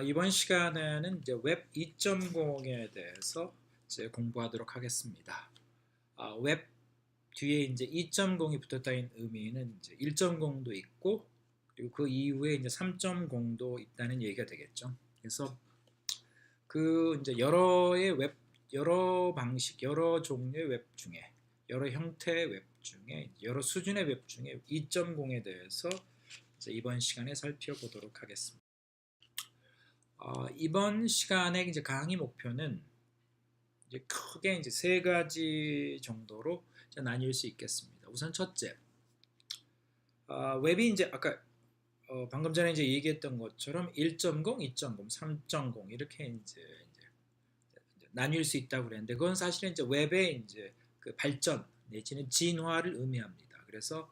이번 시간에는 이제 웹 2.0에 대해서 이제 공부하도록 하겠습니다. 웹 뒤에 이제 2.0이 붙었다는 의미는 이제 1.0도 있고 그리고 그 이후에 이제 3.0도 있다는 얘기가 되겠죠. 그래서 그 이제 여러 방식, 여러 종류의 웹 중에 여러 형태의 웹 중에 여러 수준의 웹 중에 2.0에 대해서 이제 이번 시간에 살펴보도록 하겠습니다. 이번 시간의 이제 강의 목표는 이제 크게 이제 세 가지 정도로 이제 나뉠 수 있겠습니다. 우선 첫째, 웹이 이제 아까 방금 전에 이제 얘기했던 것처럼 1.0, 2.0, 3.0 이렇게 이제 나뉠 수 있다고 그랬는데 그건 사실은 이제 웹의 이제 그 발전 내지는 진화를 의미합니다. 그래서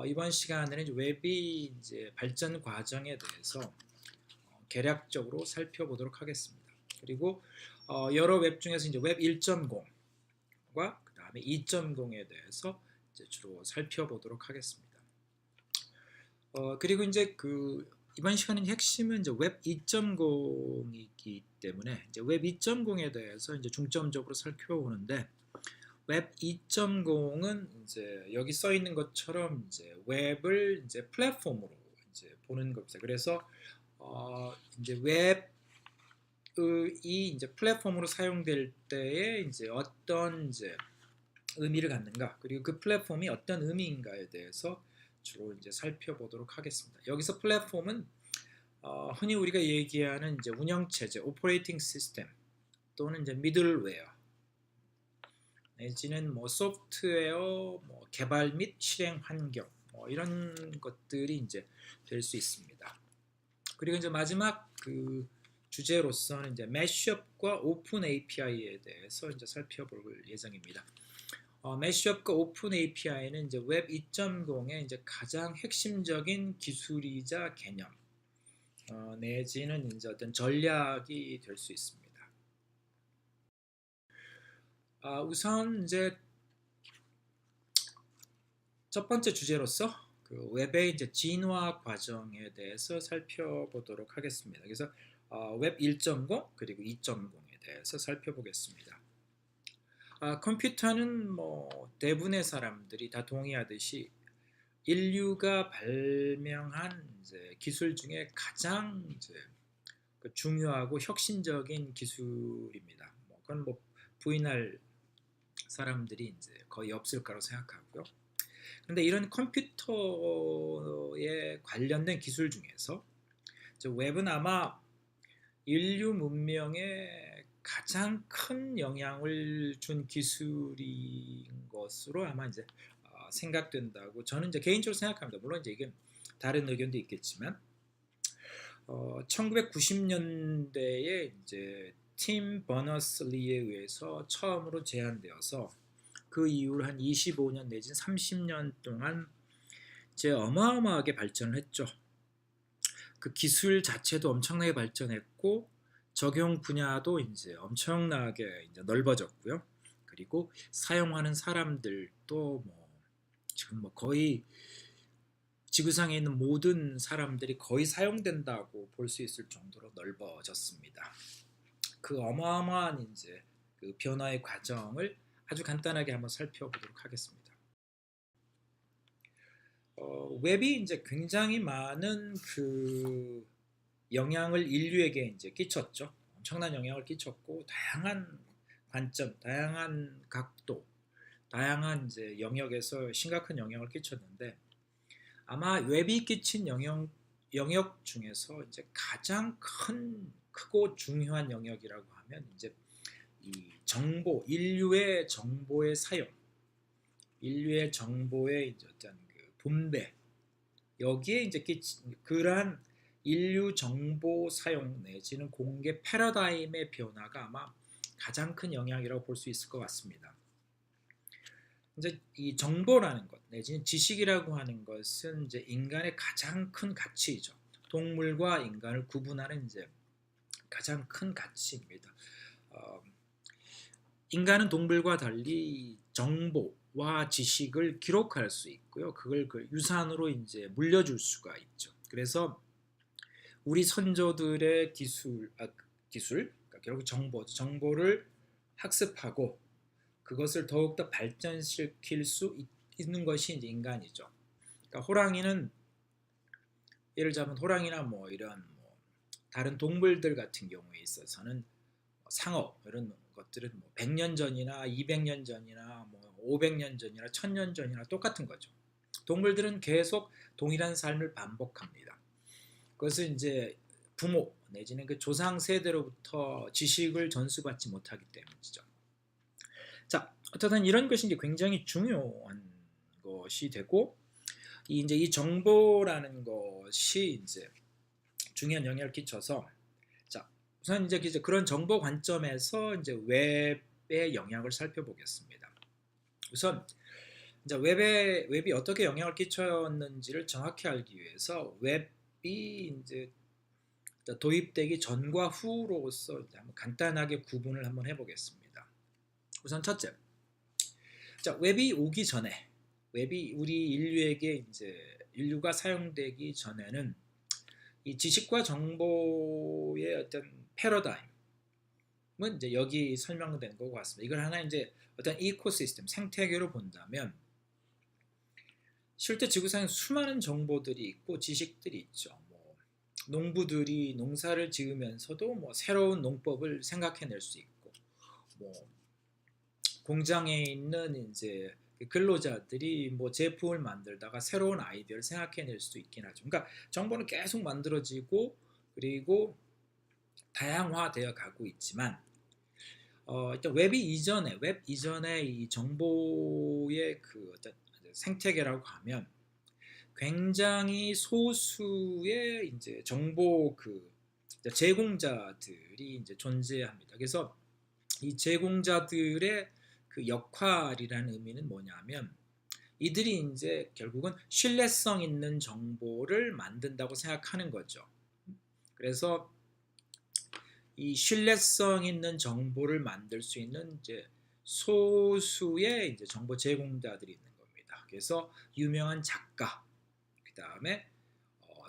이번 시간에는 이제 웹이 이제 발전 과정에 대해서 개략적으로 살펴보도록 하겠습니다. 그리고 여러 웹 중에서 이제 웹 1.0과 그 다음에 2.0에 대해서 이제 주로 살펴보도록 하겠습니다. 그리고 이제 그 이번 시간의 핵심은 이제 웹 2.0이기 때문에 이제 웹 2.0에 대해서 이제 중점적으로 살펴보는데 웹 2.0은 이제 여기 써 있는 것처럼 이제 웹을 이제 플랫폼으로 이제 보는 겁니다. 그래서 이제 웹이 이제 플랫폼으로 사용될 때에 이제 어떤 이제 의미를 갖는가 그리고 그 플랫폼이 어떤 의미인가에 대해서 주로 이제 살펴보도록 하겠습니다. 여기서 플랫폼은 흔히 우리가 얘기하는 이제 운영체제, 오퍼레이팅 시스템 또는 이제 미들웨어 내지는 뭐 소프트웨어, 뭐 개발 및 실행 환경 뭐 이런 것들이 이제 될 수 있습니다. 그리고 이제 마지막 그 주제로서는 이제 매시업과 오픈 API에 대해서 이제 살펴볼 예정입니다. 매시업과 오픈 API는 이제 웹 2.0의 이제 가장 핵심적인 기술이자 개념 내지는 이제 어떤 전략이 될 수 있습니다. 우선 이제 첫 번째 주제로서 그 웹의 이제 진화 과정에 대해서 살펴보도록 하겠습니다. 그래서 웹 1.0 그리고 2.0에 대해서 살펴보겠습니다. 컴퓨터는 뭐 대부분의 사람들이 다 동의하듯이 인류가 발명한 이제 기술 중에 가장 이제 그 중요하고 혁신적인 기술입니다. 그건 뭐 부인할 사람들이 이제 거의 없을 거라고 생각하고요. 근데 이런 컴퓨터에 관련된 기술 중에서 웹은 아마 인류 문명에 가장 큰 영향을 준 기술인 것으로 아마 이제 생각된다고 저는 이제 개인적으로 생각합니다. 물론 이제 이게 다른 의견도 있겠지만 1990년대에 이제 팀 버너스-리에 의해서 처음으로 제안되어서 그 이후로 한 25년 내지는 30년 동안 이제 어마어마하게 발전을 했죠. 그 기술 자체도 엄청나게 발전했고 적용 분야도 이제 엄청나게 이제 넓어졌고요. 그리고 사용하는 사람들도 뭐 지금 뭐 거의 지구상에 있는 모든 사람들이 거의 사용된다고 볼 수 있을 정도로 넓어졌습니다. 그 어마어마한 이제 그 변화의 과정을 아주 간단하게 한번 살펴보도록 하겠습니다. 웹이 이제 굉장히 많은 그 영향을 인류에게 이제 끼쳤죠. 엄청난 영향을 끼쳤고 다양한 관점, 다양한 각도, 다양한 이제 영역에서 심각한 영향을 끼쳤는데 아마 웹이 끼친 영역 중에서 이제 가장 크고 중요한 영역이라고 하면 이제 이 정보, 인류의 정보의 사용, 인류의 정보의 이제 어떤 그 분배 여기에 이제 그러한 인류 정보 사용 내지는 공개 패러다임의 변화가 아마 가장 큰 영향이라고 볼 수 있을 것 같습니다. 이제 이 정보라는 것 내지는 지식이라고 하는 것은 이제 인간의 가장 큰 가치이죠. 동물과 인간을 구분하는 이제 가장 큰 가치입니다. 인간은 동물과 달리 정보와 지식을 기록할 수 있고요. 그걸 그 유산으로 이제 물려줄 수가 있죠. 그래서 우리 선조들의 기술, 그러니까 결국 정보를 학습하고 그것을 더욱더 발전시킬 수 있는 것이 이제 인간이죠. 그러니까 호랑이는 예를 들자면 호랑이나 뭐 이런 뭐 다른 동물들 같은 경우에 있어서는 상어 이런 것들은 뭐 100년 전이나 200년 전이나 뭐 500년 전이나 1000년 전이나 똑같은 거죠. 동물들은 계속 동일한 삶을 반복합니다. 그것은 이제 부모 내지는 그 조상 세대로부터 지식을 전수받지 못하기 때문이죠. 자, 어쨌든 이런 것이 이제 굉장히 중요한 것이 되고 이제 이 정보라는 것이 이제 중요한 영향을 끼쳐서 자, 우선 이제 그런 정보 관점에서 이제 웹의 영향을 살펴보겠습니다. 우선 이제 웹이 어떻게 영향을 끼쳤는지를 정확히 알기 위해서 웹이 이제 도입되기 전과 후로서 한번 간단하게 구분을 한번 해보겠습니다. 우선 첫째, 자, 웹이 오기 전에 웹이 우리 인류에게 이제 인류가 사용되기 전에는 이 지식과 정보의 어떤 패러다임은 이제 여기 설명된 것 같습니다. 이걸 하나 이제 어떤 이코시스템 생태계로 본다면 실제 지구상에 수많은 정보들이 있고 지식들이 있죠. 뭐 농부들이 농사를 지으면서도 뭐 새로운 농법을 생각해낼 수 있고, 뭐 공장에 있는 이제 근로자들이 뭐 제품을 만들다가 새로운 아이디어를 생각해낼 수 있긴 하죠. 그러니까 정보는 계속 만들어지고 그리고 다양화되어 가고 있지만 일단 웹 이전에 이 정보의 그 어떤 생태계라고 하면 굉장히 소수의 이제 정보 그 제공자들이 이제 존재합니다. 그래서 이 제공자들의 그 역할이라는 의미는 뭐냐면 이들이 이제 결국은 신뢰성 있는 정보를 만든다고 생각하는 거죠. 그래서 이 신뢰성 있는 정보를 만들 수 있는 이제 소수의 이제 정보 제공자들이 있는 겁니다. 그래서 유명한 작가, 그 다음에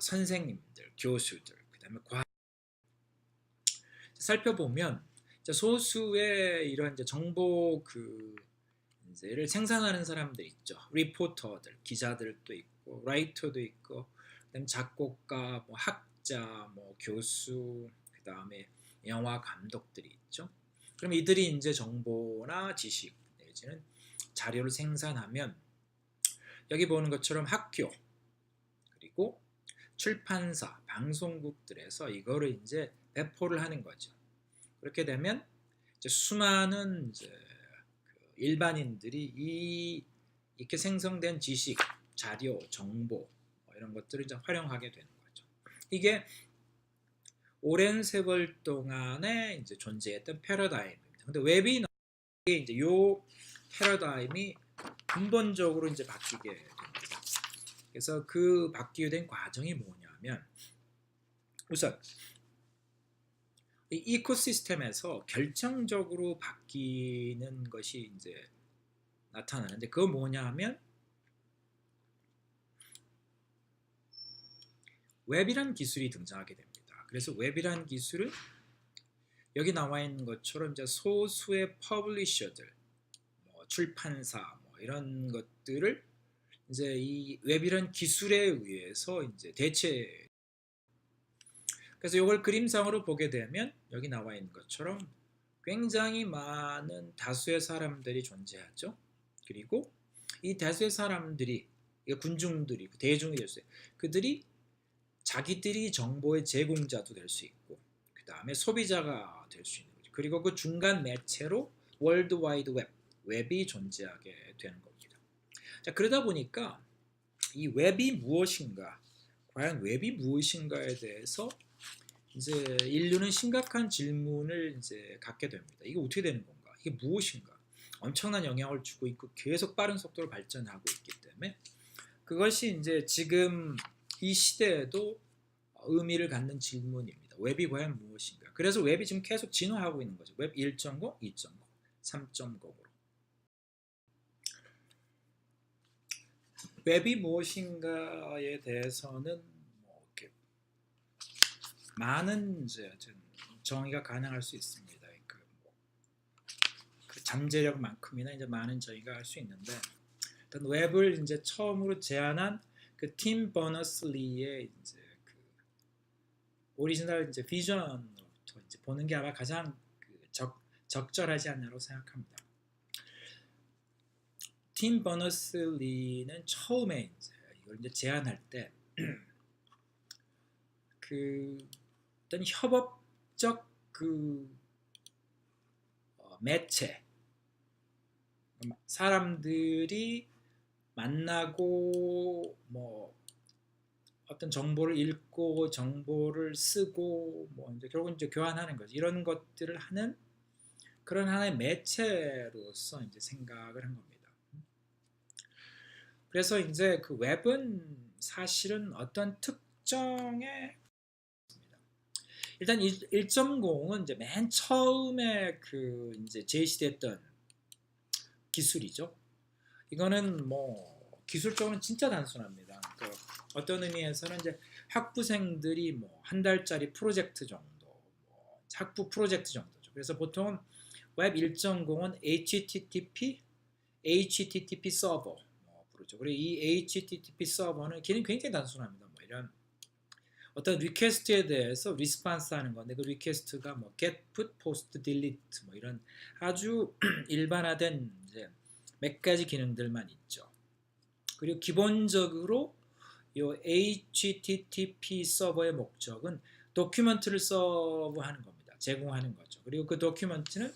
선생님들, 교수들, 그 다음에 살펴보면 소수의 이런 이제 정보 그 이제를 생산하는 사람들 있죠. 리포터들, 기자들도 있고, 라이터도 있고, 그다음 작곡가, 뭐 학자, 뭐 교수, 그 다음에 영화 감독들이 있죠. 그럼 이들이 이제 정보나 지식 내지는 자료를 생산하면 여기 보는 것처럼 학교 그리고 출판사, 방송국들에서 이거를 이제 배포를 하는 거죠. 그렇게 되면 이제 수많은 이제 일반인들이 이렇게 생성된 지식, 자료, 정보 이런 것들을 이제 활용하게 되는 거죠. 이게 오랜 세월 동안에 이제 존재했던 패러다임입니다. 근데 웹이 이제 요 패러다임이 근본적으로 이제 바뀌게 됩니다. 그래서 그 바뀌게 된 과정이 뭐냐면 우선 이 이코시스템에서 결정적으로 바뀌는 것이 이제 나타나는데 그거 뭐냐면 웹이란 기술이 등장하게 됩니다. 그래서 웹이란 기술은 여기 나와 있는 것처럼 이제 소수의 퍼블리셔들, 뭐 출판사, 뭐 이런 것들을 이제 이 웹이란 기술에 의해서 이제 대체. 그래서 이걸 그림상으로 보게 되면 여기 나와 있는 것처럼 굉장히 많은 다수의 사람들이 존재하죠. 그리고 이 다수의 사람들이 군중들이 대중이 될 수 있어요. 그들이 자기들이 정보의 제공자도 될 수 있고 그 다음에 소비자가 될 수 있는 거죠. 그리고 그 중간 매체로 월드와이드 웹이 존재하게 되는 겁니다. 자, 그러다 보니까 이 웹이 무엇인가, 과연 웹이 무엇인가에 대해서 이제 인류는 심각한 질문을 이제 갖게 됩니다. 이게 어떻게 되는 건가? 이게 무엇인가? 엄청난 영향을 주고 있고 계속 빠른 속도로 발전하고 있기 때문에 그것이 이제 지금 이 시대에도 의미를 갖는 질문입니다. 웹이 과연 무엇인가? 그래서 웹이 지금 계속 진화하고 있는 거죠. 웹 1.0, 2.0, 3.0으로. 웹이 무엇인가에 대해서는 뭐 이렇게 많은 이제 정의가 가능할 수 있습니다. 그 잠재력만큼이나 이제 많은 정의가 할 수 있는데, 일단 웹을 이제 처음으로 제안한 그 팀 버너스-리의 이제 그 오리지널 이제 비전부터 이제 보는 게 아마 가장 적절하지 않나로 생각합니다. 팀 버너스-리는 처음에 이걸 이제 제안할 때 그 어떤 협업적 그 매체, 사람들이 만나고 뭐 어떤 정보를 읽고 정보를 쓰고 뭐 이제 결국 이제 교환하는 거죠. 이런 것들을 하는 그런 하나의 매체로서 이제 생각을 한 겁니다. 그래서 이제 그 웹은 사실은 어떤 특정의 일단 1.0은 이제 맨 처음에 그 이제 제시됐던 기술이죠. 이거는 뭐 기술적으로는 진짜 단순합니다. 그 어떤 의미에서는 이제 학부생들이 뭐 한 달짜리 프로젝트 정도, 뭐 학부 프로젝트 정도죠. 그래서 보통 웹 1.0은 HTTP 서버 부르죠. 그리고 이 HTTP 서버는 기능이 굉장히 단순합니다. 뭐 이런 어떤 리퀘스트에 대해서 리스폰스 하는 건데 그 리퀘스트가 뭐 get, put, post, delete 뭐 이런 아주 일반화된 이제 몇 가지 기능들만 있죠. 그리고 기본적으로 이 HTTP 서버의 목적은 도큐먼트를 서브하는 겁니다. 제공하는 거죠. 그리고 그 도큐먼트는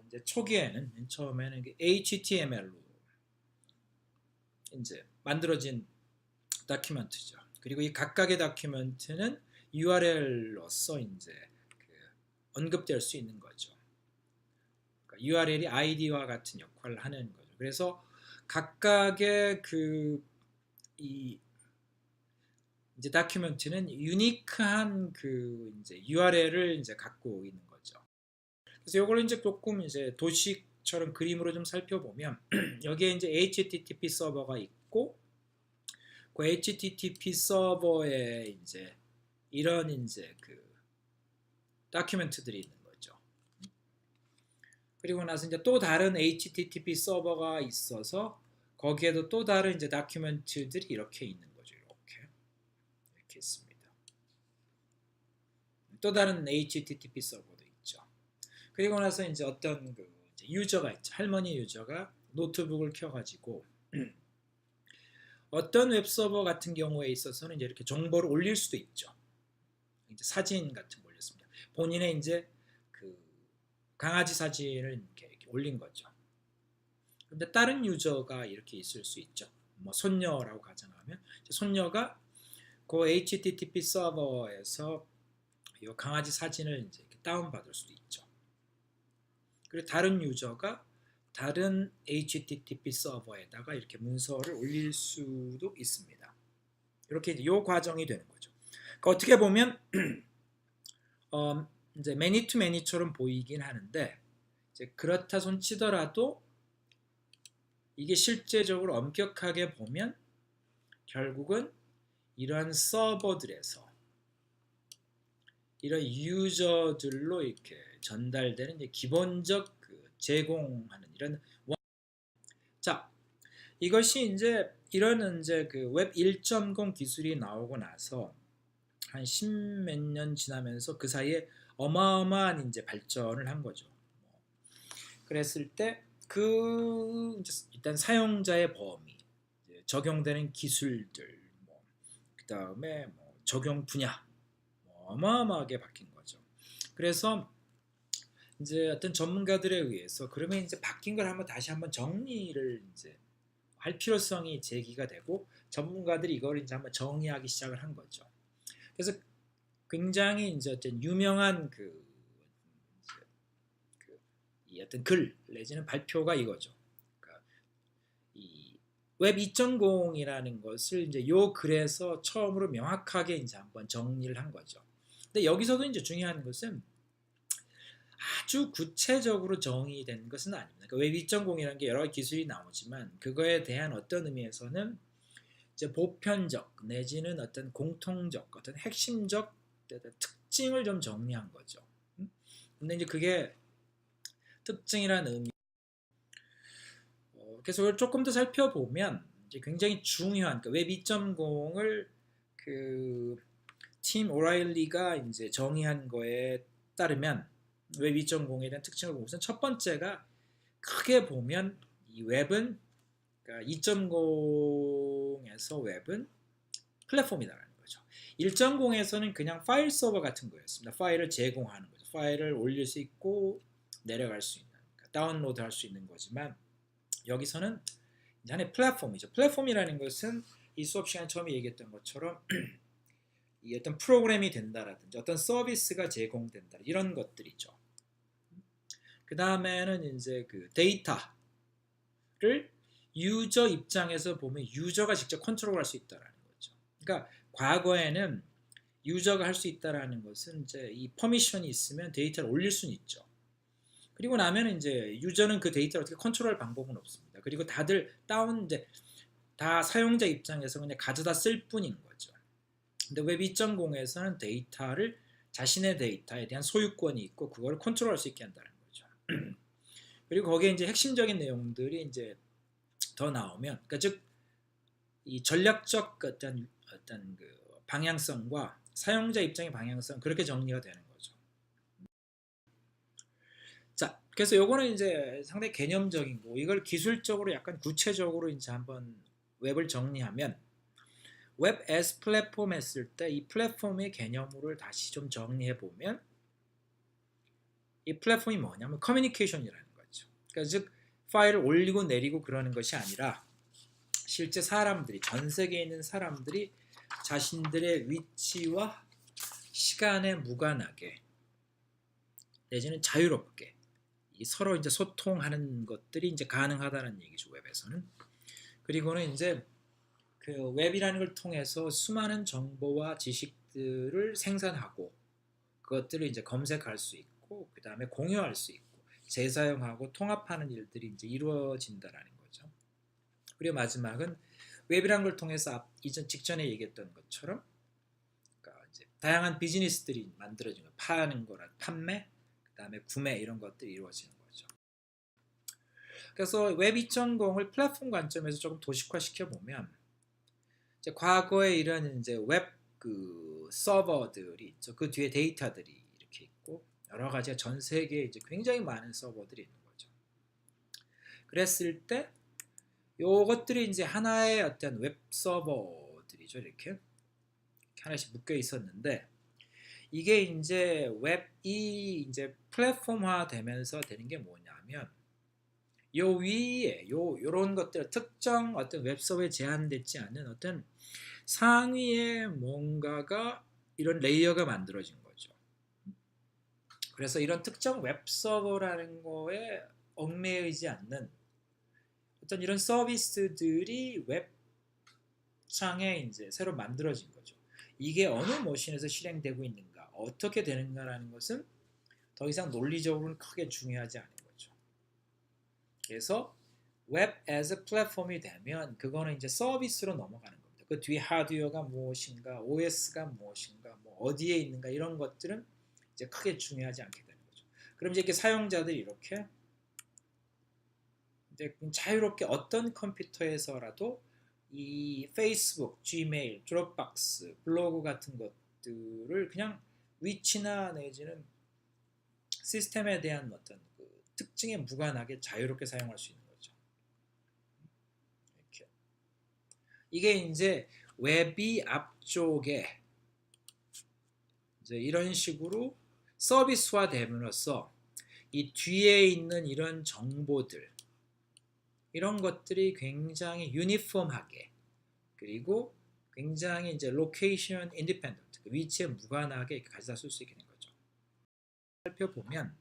이제 초기에는 맨 처음에는 HTML로 이제 만들어진 다큐멘트죠. 그리고 이 각각의 다큐멘트는 URL로서 이제 언급될 수 있는 거죠. 그러니까 URL이 ID와 같은 역할을 하는 거죠. 그래서 각각의 이제 다큐멘트는 유니크한 이제 URL을 이제 갖고 있는 거죠. 그래서 이걸 이제 조금 이제 도식처럼 그림으로 좀 살펴보면 여기에 이제 HTTP 서버가 있고 그 HTTP 서버에 이제 이런 이제 다큐멘트들이 있는 거죠. 그리고 나서 이제 또 다른 HTTP 서버가 있어서 거기에도 또 다른 이제 다큐멘트들이 이렇게 있는 거죠. 이렇게 있습니다. 또 다른 HTTP 서버도 있죠. 그리고 나서 이제 어떤 이제 유저가 있죠. 할머니 유저가 노트북을 켜가지고 어떤 웹서버 같은 경우에 있어서는 이제 이렇게 정보를 올릴 수도 있죠. 이제 사진 같은 거 올렸습니다. 본인의 이제 강아지 사진을 이렇게 올린 거죠. 근데 다른 유저가 이렇게 있을 수 있죠. 뭐 손녀라고 가정하면 손녀가 그 HTTP 서버에서 이 강아지 사진을 이제 다운받을 수도 있죠. 그리고 다른 유저가 다른 HTTP 서버에다가 이렇게 문서를 올릴 수도 있습니다. 이렇게 이 과정이 되는 거죠. 그러니까 어떻게 보면 이제 매니 투 매니처럼 보이긴 하는데 이제 그렇다 손 치더라도 이게 실제적으로 엄격하게 보면 결국은 이러한 서버들에서 이런 유저들로 이렇게 전달되는 이제 기본적 제공하는 이런 자 이것이 이제 이런 이제 웹 1.0 기술이 나오고 나서 한 10몇 년 지나면서 그 사이에 어마어마한 이제 발전을 한 거죠. 그랬을 때 일단 사용자의 범위, 적용되는 기술들, 그 다음에 적용 분야 어마어마하게 바뀐 거죠. 그래서 이제 어떤 전문가들에 의해서 그러면 이제 바뀐 걸 다시 한번 정리를 이제 할 필요성이 제기가 되고 전문가들이 이걸 이제 한번 정리하기 시작을 한 거죠. 그래서 굉장히 이제 어떤 유명한 이 어떤 글 내지는 발표가 이거죠. 그러니까 이 웹 2.0이라는 것을 이제 요 글에서 처음으로 명확하게 이제 한번 정리를 한 거죠. 근데 여기서도 이제 중요한 것은 아주 구체적으로 정의된 것은 아닙니다. 그러니까 웹 2.0이라는 게 여러 가지 기술이 나오지만 그거에 대한 어떤 의미에서는 이제 보편적 내지는 어떤 공통적 어떤 핵심적 때 특징을 좀 정리한 거죠. 근데 이제 그게 특징이라는 의미. 그래서 그걸 조금 더 살펴보면 이제 굉장히 중요한 그러니까 웹 2.0을 그 팀 오라일리가 이제 정의한 거에 따르면 웹 2.0에 대한 특징을 보면 우선 첫 번째가 크게 보면 이 웹은 그러니까 2.0에서 웹은 플랫폼이다라는 거죠. 1.0에서는 그냥 파일 서버 같은 거였습니다. 파일을 제공하는 거죠. 파일을 올릴 수 있고 내려갈 수 있는 그러니까 다운로드 할 수 있는 거지만 여기서는 하나의 플랫폼이죠. 플랫폼이라는 것은 이 수업 시간 처음에 얘기했던 것처럼 이 어떤 프로그램이 된다라든지 어떤 서비스가 제공된다 이런 것들이죠. 그 다음에는 이제 그 데이터를 유저 입장에서 보면 유저가 직접 컨트롤할 수 있다라는 거죠. 그러니까 과거에는 유저가 할 수 있다라는 것은 이제 이 퍼미션이 있으면 데이터를 올릴 수는 있죠. 그리고 나면 이제 유저는 그 데이터를 어떻게 컨트롤할 방법은 없습니다. 그리고 다들 이제 다 사용자 입장에서 그냥 가져다 쓸 뿐인 거죠. 근데 웹 2.0에서는 데이터를 자신의 데이터에 대한 소유권이 있고 그걸 컨트롤할 수 있게 한다는 거죠. 그리고 거기에 이제 핵심적인 내용들이 이제 더 나오면, 그러니까 즉 이 전략적 어떤 그 방향성과 사용자 입장의 방향성 그렇게 정리가 되는 거죠. 자, 그래서 요거는 이제 상당히 개념적인 거. 이걸 기술적으로 약간 구체적으로 이제 한번 웹을 정리하면 웹 as 플랫폼 했을 때 이 플랫폼의 개념을 다시 좀 정리해 보면 이 플랫폼이 뭐냐면 커뮤니케이션이라는 거죠. 그러니까 즉 파일을 올리고 내리고 그러는 것이 아니라 실제 사람들이 전 세계에 있는 사람들이 자신들의 위치와 시간에 무관하게 내지는 자유롭게 서로 이제 소통하는 것들이 이제 가능하다는 얘기죠. 웹에서는. 그리고는 이제 그 웹이라는 걸 통해서 수많은 정보와 지식들을 생산하고 그것들을 이제 검색할 수 있고 그 다음에 공유할 수 있고 재사용하고 통합하는 일들이 이제 이루어진다라는 거죠. 그리고 마지막은 웹이라는 걸 통해서 직전에 얘기했던 것처럼 그러니까 이제 다양한 비즈니스들이 만들어지는 거, 파는 거라 판매, 그 다음에 구매 이런 것들이 이루어지는 거죠. 그래서 웹 2.0을 플랫폼 관점에서 조금 도식화 시켜 보면 이제 과거에 이런 이제 웹 그 서버들이 있죠. 그 뒤에 데이터들이 이렇게 있고 여러 가지 전 세계에 이제 굉장히 많은 서버들이 있는 거죠. 그랬을 때 요것들이 이제 하나의 어떤 웹 서버들이죠. 이렇게 하나씩 묶여 있었는데 이게 이제 웹이 이제 플랫폼화 되면서 되는 게 뭐냐면 요 위에 요런 것들 특정 어떤 웹 서버에 제한되지 않는 어떤 상위에 뭔가가 이런 레이어가 만들어진 거죠. 그래서 이런 특정 웹 서버라는 거에 얽매이지 않는 어떤 이런 서비스들이 웹창에 이제 새로 만들어진 거죠. 이게 어느 머신에서 실행되고 있는가, 어떻게 되는가라는 것은 더 이상 논리적으로는 크게 중요하지 않은 거죠. 그래서 웹 as a 플랫폼이 되면 그거는 이제 서비스로 넘어가는 겁니다. 그 뒤에 하드웨어가 무엇인가, OS가 무엇인가, 뭐 어디에 있는가 이런 것들은 이제 크게 중요하지 않게 되는 거죠. 그럼 이제 이렇게 사용자들이 이렇게 이제 자유롭게 어떤 컴퓨터에서라도 이 페이스북, 지메일, 드롭박스, 블로그 같은 것들을 그냥 위치나 내지는 시스템에 대한 어떤 그 특징에 무관하게 자유롭게 사용할 수 있는 거죠. 이렇게. 이게 이제 웹이 앞쪽에 이제 이런 식으로 서비스화 됨으로써 이 뒤에 있는 이런 정보들 이런 것들이 굉장히 유니폼하게 그리고 굉장히 이제 로케이션 인디펜던트 위치에 무관하게 가져다 쓸 수 있게 된 거죠. 살펴보면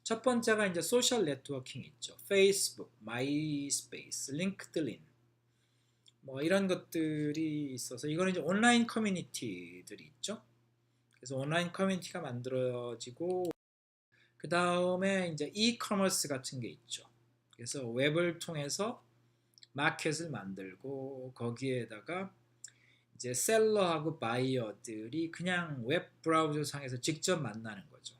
첫 번째가 이제 소셜 네트워킹 있죠. 페이스북, 마이스페이스, 링크드인 뭐 이런 것들이 있어서 이거는 이제 온라인 커뮤니티들이 있죠. 그래서 온라인 커뮤니티가 만들어지고 그 다음에 이제 이커머스 같은 게 있죠. 그래서 웹을 통해서 마켓을 만들고 거기에다가 이제 셀러하고 바이어들이 그냥 웹 브라우저 상에서 직접 만나는 거죠.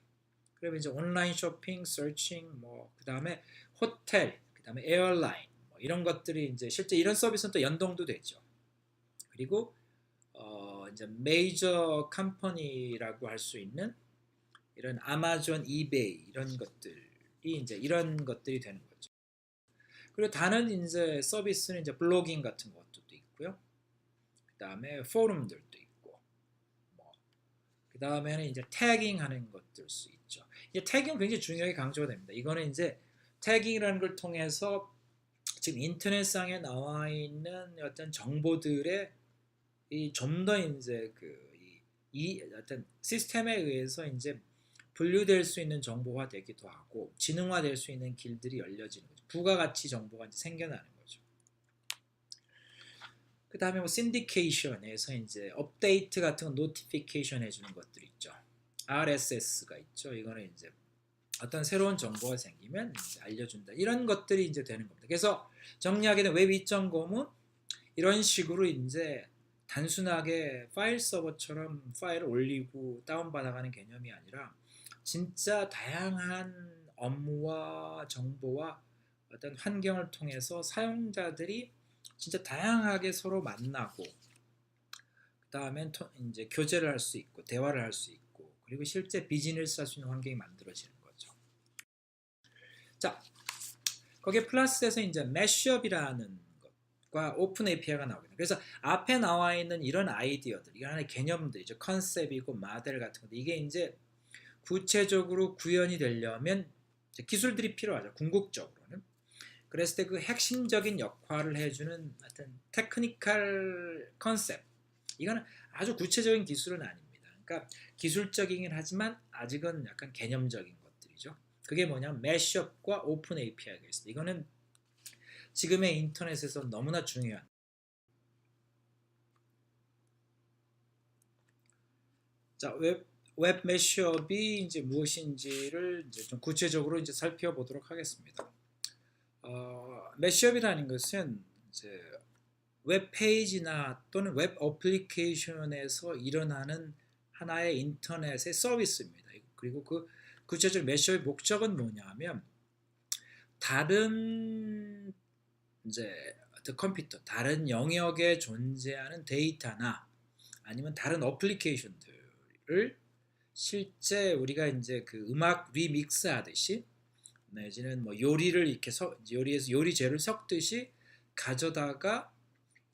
그러면 이제 온라인 쇼핑, 서칭, 뭐 그다음에 호텔, 그다음에 에어라인 뭐 이런 것들이 이제 실제 이런 서비스는 또 연동도 되죠. 그리고 이제 메이저 컴퍼니라고 할 수 있는 이런 아마존, 이베이 이런 것들이 이제 이런 것들이 되는 거죠. 그리고 다른 이제 서비스는 이제 블로깅 같은 것들도 있고요. 그다음에 포럼들도 있고, 뭐 그다음에는 이제 태깅하는 것들 수 있죠. 이제 태깅 굉장히 중요하게 강조가 됩니다. 이거는 이제 태깅이라는 걸 통해서 지금 인터넷상에 나와 있는 어떤 정보들의 좀 더 이제 이 어떤 시스템에 의해서 이제 분류될 수 있는 정보화 되기도 하고 지능화될 수 있는 길들이 열려지는 거죠. 부가가치 정보가 이제 생겨나는 거죠. 그 다음에 뭐 신디케이션에서 이제 업데이트 같은 거 노티피케이션 해주는 것들 있죠. RSS가 있죠. 이거는 이제 어떤 새로운 정보가 생기면 이제 알려준다. 이런 것들이 이제 되는 겁니다. 그래서 정리하게는 웹 2.0은 이런 식으로 이제 단순하게 파일 서버처럼 파일을 올리고 다운받아가는 개념이 아니라 진짜 다양한 업무와 정보와 어떤 환경을 통해서 사용자들이 진짜 다양하게 서로 만나고 그다음엔 이제 교제를 할 수 있고 대화를 할 수 있고 그리고 실제 비즈니스 할 수 있는 환경이 만들어지는 거죠. 자, 거기에 플러스해서 이제 매쉬업이라는 것과 오픈 API가 나오거든요. 그래서 앞에 나와 있는 이런 아이디어들, 이런 하나의 개념들이죠. 컨셉이고 모델 같은 것들 이게 이제 구체적으로 구현이 되려면 기술들이 필요하죠. 궁극적으로는. 그랬을 때 그 핵심적인 역할을 해주는 어떤 테크니컬 컨셉 이거는 아주 구체적인 기술은 아닙니다. 그러니까 기술적이긴 하지만 아직은 약간 개념적인 것들이죠. 그게 뭐냐면 매쉬업과 오픈 API가 있습니다. 이거는 지금의 인터넷에서 너무나 중요한 자, 웹 매쉬업이 이제 무엇인지를 이제 좀 구체적으로 이제 살펴보도록 하겠습니다. 매쉬업이라는 것은 이제 웹 페이지나 또는 웹 어플리케이션에서 일어나는 하나의 인터넷의 서비스입니다. 그리고 그 구체적 매쉬업의 목적은 뭐냐면 다른 이제 컴퓨터, 다른 영역에 존재하는 데이터나 아니면 다른 어플리케이션들을 실제 우리가 이제 그 음악 리믹스 하듯이 내지는 뭐 요리를 이렇게 요리에서 요리 재료를 섞듯이 가져다가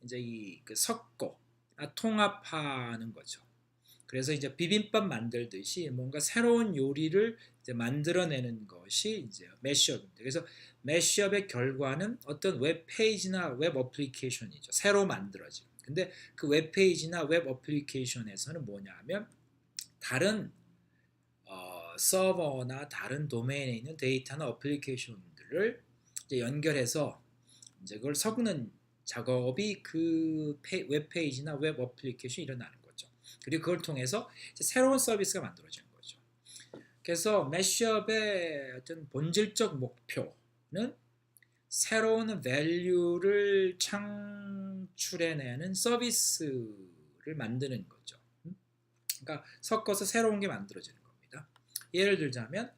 이제 그 섞고 통합하는 거죠. 그래서 이제 비빔밥 만들듯이 뭔가 새로운 요리를 이제 만들어내는 것이 이제 매쉬업입니다. 그래서 매쉬업의 결과는 어떤 웹 페이지나 웹 어플리케이션이죠. 새로 만들어진. 근데 그 웹 페이지나 웹 어플리케이션에서는 뭐냐면 다른 서버나 다른 도메인에 있는 데이터나 어플리케이션들을 이제 연결해서 이제 그걸 섞는 작업이 그 웹페이지나 웹 어플리케이션이 일어나는 거죠. 그리고 그걸 통해서 이제 새로운 서비스가 만들어지는 거죠. 그래서 매쉬업의 어떤 본질적 목표는 새로운 밸류를 창출해내는 서비스를 만드는 거죠. 그러니까 섞어서 새로운 게 만들어지는 겁니다. 예를 들자면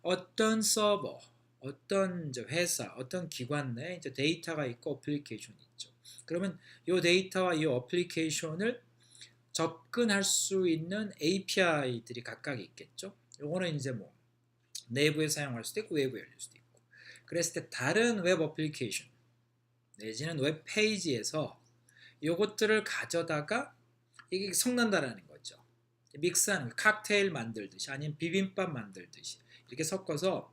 어떤 서버, 어떤 회사, 어떤 기관 내에 이제 데이터가 있고 어플리케이션이 있죠. 그러면 이 데이터와 이 어플리케이션을 접근할 수 있는 API들이 각각 있겠죠. 요거는 이제 뭐 내부에 사용할 수도 있고 외부에 열릴 수도 있고. 그랬을 때 다른 웹 어플리케이션 내지는 웹 페이지에서 요것들을 가져다가 이게 섞는다라는 거죠. 믹스하는 칵테일 만들듯이 아니면 비빔밥 만들듯이 이렇게 섞어서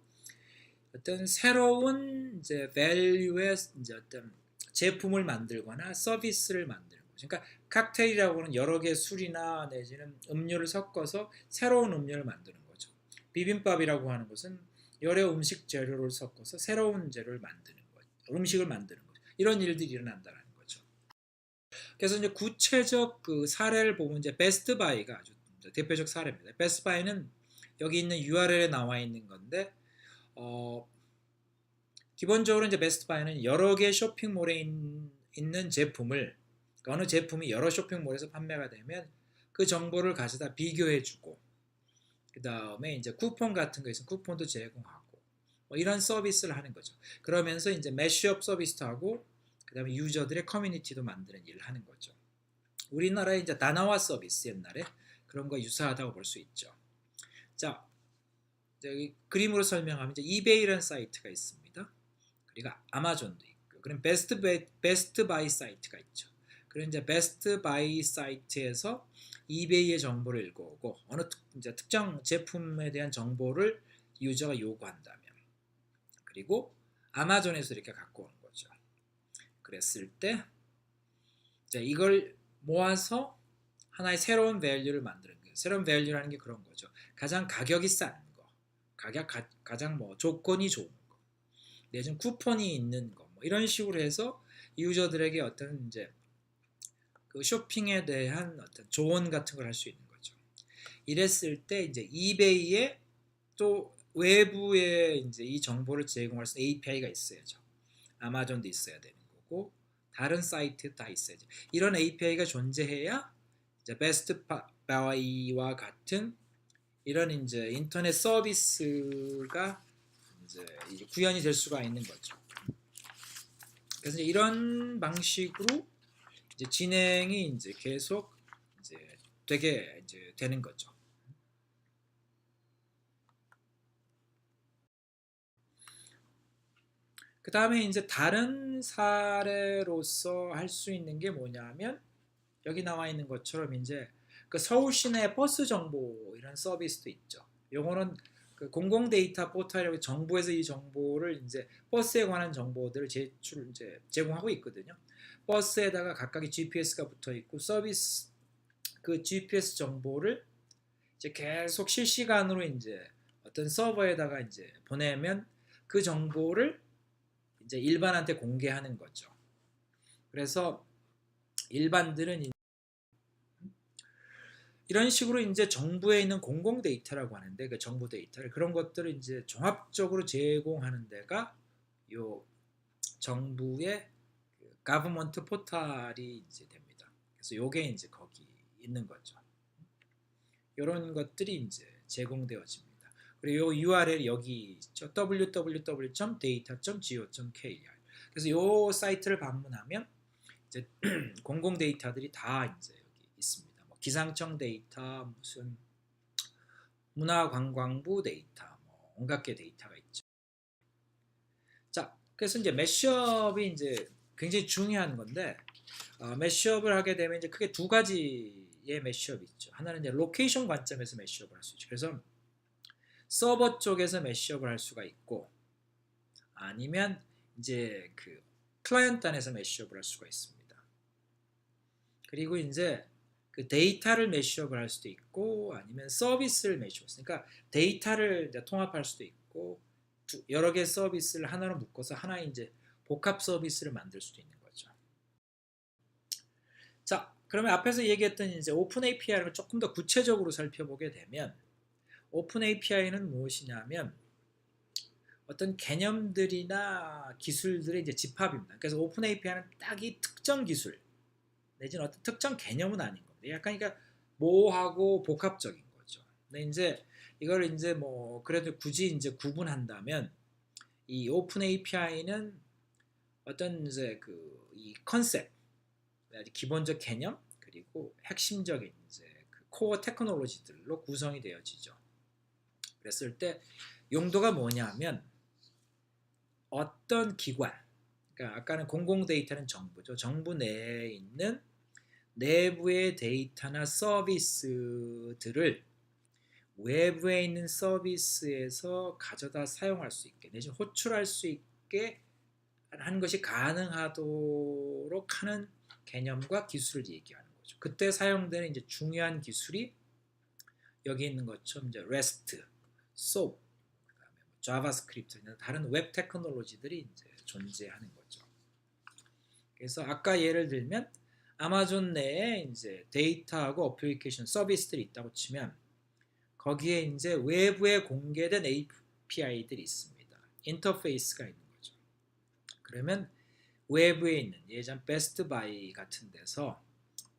어떤 새로운 이제 밸류의 이제 어떤 제품을 만들거나 서비스를 만드는 거죠. 그러니까 칵테일이라고는 여러 개의 술이나 내지는 음료를 섞어서 새로운 음료를 만드는 거죠. 비빔밥이라고 하는 것은 여러 음식 재료를 섞어서 새로운 재료를 만드는 거죠. 음식을 만드는 거죠. 이런 일들이 일어난다는 거죠. 그래서 이제 구체적 그 사례를 보면 이제 베스트바이가 아주 대표적 사례입니다. 베스트바이는 여기 있는 URL에 나와 있는 건데 기본적으로 이제 베스트바이는 여러 개의 쇼핑몰에 있는 제품을 어느 제품이 여러 쇼핑몰에서 판매가 되면 그 정보를 가져다 비교해주고, 그 다음에 이제 쿠폰 같은 거 있으면 쿠폰도 제공하고, 뭐 이런 서비스를 하는 거죠. 그러면서 이제 매시업 서비스도 하고, 그 다음에 유저들의 커뮤니티도 만드는 일을 하는 거죠. 우리나라에 이제 다나와 서비스 옛날에 그런 거 유사하다고 볼 수 있죠. 자, 여기 그림으로 설명하면 이제 이베이라는 사이트가 있습니다. 그리고 아마존도 있고, 그럼 베스트 바이 사이트가 있죠. 그럼 이제 베스트 바이 사이트에서 이베이의 정보를 읽어오고, 어느 이제 특정 제품에 대한 정보를 유저가 요구한다면, 그리고 아마존에서 이렇게 갖고 오는 거죠. 그랬을 때 이제 이걸 모아서 하나의 새로운 밸류를 만드는 거예요. 새로운 밸류라는 게 그런 거죠. 가장 가격이 싼 거, 가장 뭐 조건이 좋은 거, 내지는 쿠폰이 있는 거, 뭐 이런 식으로 해서 유저들에게 어떤 이제 그 쇼핑에 대한 어떤 조언 같은 걸 할 수 있는 거죠. 이랬을 때 이제 이베이에 또 외부에 이제 이 정보를 제공할 수 있는 API가 있어야죠. 아마존도 있어야 되는 거고, 다른 사이트 다 있어야죠. 이런 API가 존재해야 이제 베스트 바이와 같은 이런 이제 인터넷 서비스가 이제 구현이 될 수가 있는 거죠. 그래서 이제 이런 방식으로 이제 진행이 이제 계속 이제 되게 이제 되는 거죠. 그 다음에 이제 다른 사례로서 할 수 있는 게 뭐냐면, 여기 나와 있는 것처럼 이제 그 서울 시내 버스 정보 이런 서비스도 있죠. 요거는 그 공공 데이터 포털이라고 정부에서 이 정보를 이제 버스에 관한 정보들을 이제 제공하고 있거든요. 버스에다가 각각의 GPS가 붙어 있고, 서비스 그 GPS 정보를 이제 계속 실시간으로 이제 어떤 서버에다가 이제 보내면 그 정보를 이제 일반한테 공개하는 거죠. 그래서 일반들은 이런 식으로 이제 정부에 있는 공공 데이터라고 하는데, 그 정보 데이터를 그런 것들을 이제 종합적으로 제공하는 데가 요 정부의 그 가버먼트 포털이 이제 됩니다. 그래서 요게 이제 거기 있는 거죠. 이런 것들이 이제 제공되어집니다. 그리고 요 URL 여기 있죠. www.data.go.kr. 그래서 요 사이트를 방문하면 이제 공공 데이터들이 다 이제 여기 있습니다. 뭐 기상청 데이터, 무슨 문화관광부 데이터, 뭐 온갖 개 데이터가 있죠. 자, 그래서 이제 매시업이 이제 굉장히 중요한 건데, 매시업을 하게 되면 이제 크게 두 가지의 매시업이 있죠. 하나는 이제 로케이션 관점에서 매시업을 할 수 있죠. 그래서 서버 쪽에서 매시업을 할 수가 있고, 아니면 이제 그 클라이언트 안에서 매시업을 할 수가 있습니다. 그리고 이제 그 데이터를 매시업을 할 수도 있고, 아니면 서비스를 매시업. 그러니까 데이터를 이제 통합할 수도 있고, 여러 개의 서비스를 하나로 묶어서 하나의 이제 복합 서비스를 만들 수도 있는 거죠. 자, 그러면 앞에서 얘기했던 이제 오픈 API를 조금 더 구체적으로 살펴보게 되면, 오픈 API는 무엇이냐면 어떤 개념들이나 기술들의 이제 집합입니다. 그래서 오픈 API는 딱 이 특정 기술 내지는 어떤 특정 개념은 아닌 겁니다. 약간 그러니까 모호하고 복합적인 거죠. 근데 이제 이걸 이제 뭐 그래도 굳이 이제 구분한다면, 이 오픈 API는 어떤 이제 그 이 컨셉, 기본적 개념, 그리고 핵심적인 이제 그 코어 테크놀로지들로 구성이 되어지죠. 그랬을 때 용도가 뭐냐면, 어떤 기관, 그러니까 아까는 공공 데이터는 정부죠. 정부 내에 있는 내부의 데이터나 서비스들을 외부에 있는 서비스에서 가져다 사용할 수 있게, 내지는 호출할 수 있게 하는 것이 가능하도록 하는 개념과 기술을 얘기하는 거죠. 그때 사용되는 이제 중요한 기술이 여기 있는 것처럼 이제 REST, SOAP, 그다음에 자바스크립트, 다른 웹 테크놀로지들이 이제 존재하는 거죠. 그래서 아까 예를 들면 아마존 내에 이제 데이터하고 어플리케이션 서비스들이 있다고 치면, 거기에 이제 외부에 공개된 API들이 있습니다. 인터페이스가 있는 거죠. 그러면 외부에 있는 예전 베스트바이 같은 데서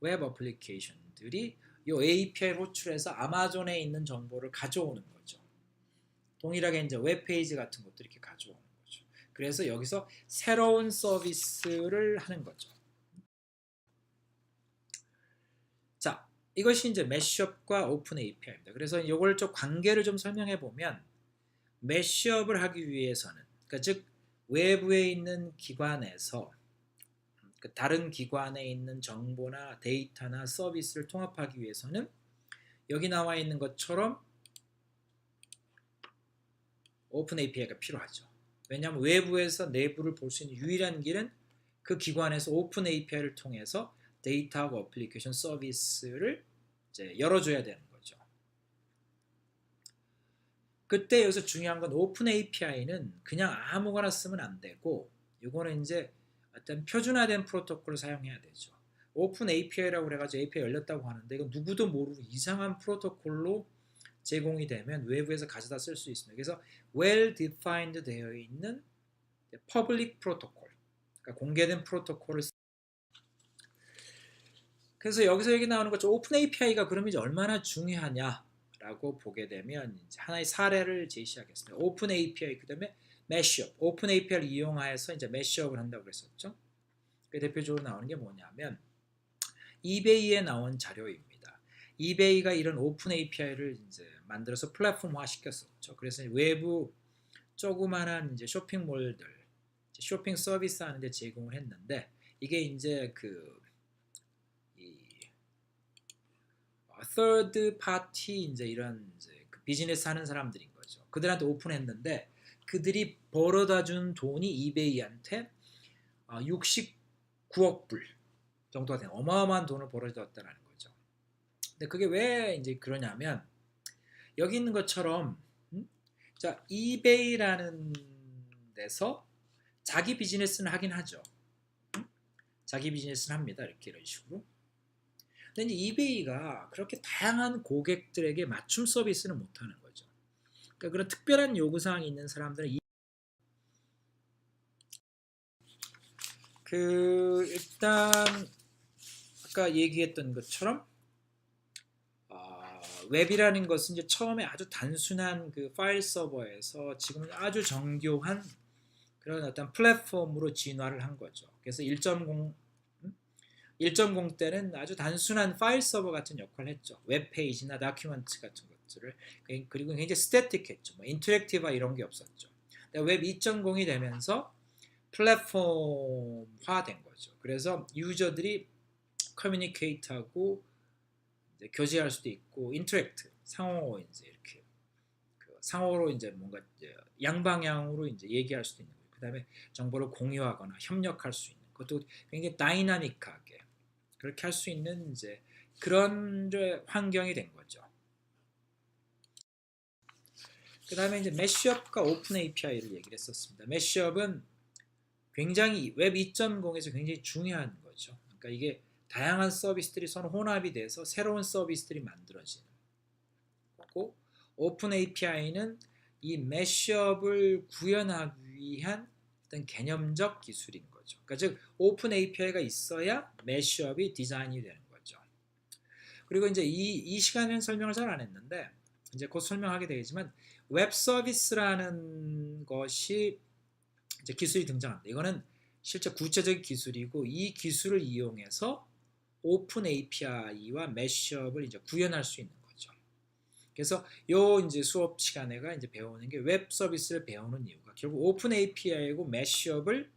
웹 어플리케이션들이 이 API 호출해서 아마존에 있는 정보를 가져오는 거죠. 동일하게 이제 웹페이지 같은 것도 이렇게 가져오는 거죠. 그래서 여기서 새로운 서비스를 하는 거죠. 자, 이것이 이제 매시업과 오픈 API입니다. 그래서 이걸 좀 관계를 좀 설명해 보면 매시업을 하기 위해서는 그러니까 즉 외부에 있는 기관에서 다른 기관에 있는 정보나 데이터나 서비스를 통합하기 위해서는 여기 나와 있는 것처럼 오픈 API가 필요하죠. 왜냐하면 외부에서 내부를 볼 수 있는 유일한 길은 그 기관에서 오픈 API를 통해서 데이터하고 어플리케이션 서비스를 이제 열어줘야 되는 거죠. 그때 여기서 중요한 건 오픈 API는 그냥 아무거나 쓰면 안 되고 이거는 이제 어떤 표준화된 프로토콜을 사용해야 되죠. 오픈 API라고 그래가지고 API 열렸다고 하는데 이건 누구도 모르고 이상한 프로토콜로 제공이 되면 외부에서 가져다 쓸 수 있습니다. 그래서 well defined 되어 있는 public protocol, 그러니까 공개된 프로토콜을 그래서 여기서 얘기 나오는 것처럼 오픈 API가 그러면 이제 얼마나 중요하냐라고 보게 되면 이제 하나의 사례를 제시하겠습니다. 오픈 API 그다음에 매시업, 오픈 API를 이용하여서 이제 매시업을 한다고 그랬었죠. 그 대표적으로 나오는 게 뭐냐면 이베이에 나온 자료입니다. 이베이가 이런 오픈 API를 이제 만들어서 플랫폼화 시켰었죠. 그래서 외부 조그만한 이제 쇼핑몰들, 쇼핑 서비스 하는데 제공을 했는데 이게 이제 third party 이제 이런 이제 그 비즈니스 하는 사람들인 거죠. 그들한테 오픈했는데 그들이 벌어다 준 돈이 이베이한테 69억 불 정도가 되는 어마어마한 돈을 벌어줬다는 거죠. 근데 그게 왜 이제 그러냐면 여기 있는 것처럼 자 이베이라는 데서 자기 비즈니스는 하긴 하죠. 자기 비즈니스는 합니다. 이렇게 이런 식으로. 근데 이제 이베이가 그렇게 다양한 고객들에게 맞춤 서비스는 못하는 거죠. 그러니까 그런 특별한 요구사항이 있는 사람들은 일단 아까 얘기했던 것처럼 웹이라는 것은 이제 처음에 아주 단순한 그 파일 서버에서 지금은 아주 정교한 그런 어떤 플랫폼으로 진화를 한 거죠. 그래서 1.0 때는 아주 단순한 파일 서버 같은 역할을 했죠. 웹페이지나 다큐멘트 같은 것들을. 그리고 굉장히 스태틱했죠. 뭐 인터랙티브와 이런 게 없었죠. 웹 2.0이 되면서 플랫폼화 된 거죠. 그래서 유저들이 커뮤니케이트하고 이제 교제할 수도 있고 인터랙트 상호 이제 이렇게 상호로 이제 뭔가 이제 양방향으로 이제 얘기할 수도 있는 거예요. 그다음에 정보를 공유하거나 협력할 수 있는 그것도 굉장히 다이나믹하게 그렇게 할 수 있는 이제 그런 환경이 된 거죠. 그다음에 이제 매시업과 오픈 API를 얘기를 했었습니다. 매시업은 굉장히 웹 2.0에서 굉장히 중요한 거죠. 그러니까 이게 다양한 서비스들이 서로 혼합이 돼서 새로운 서비스들이 만들어지는 거고 오픈 API는 이 매시업을 구현하기 위한 어떤 개념적 기술인 거죠. 그러니까 즉 오픈 API가 있어야 매시업이 디자인이 되는 거죠. 그리고 이제 이 시간에는 설명을 잘 안 했는데 이제 곧 설명하게 되겠지만 웹 서비스라는 것이 이제 기술이 등장합니다. 이거는 실제 구체적인 기술이고 이 기술을 이용해서 오픈 API와 매시업을 이제 구현할 수 있는 거죠. 그래서 요 이제 수업 시간에가 이제 배우는 게 웹 서비스를 배우는 이유가 결국 오픈 API하고 매시업을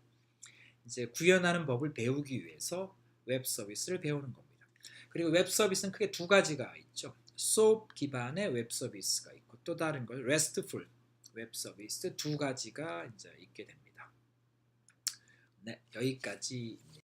이제 구현하는 법을 배우기 위해서 웹 서비스를 배우는 겁니다. 그리고 웹 서비스는 크게 두 가지가 있죠. SOAP 기반의 웹 서비스가 있고 또 다른 걸 RESTful 웹 서비스 두 가지가 이제 있게 됩니다. 네, 여기까지.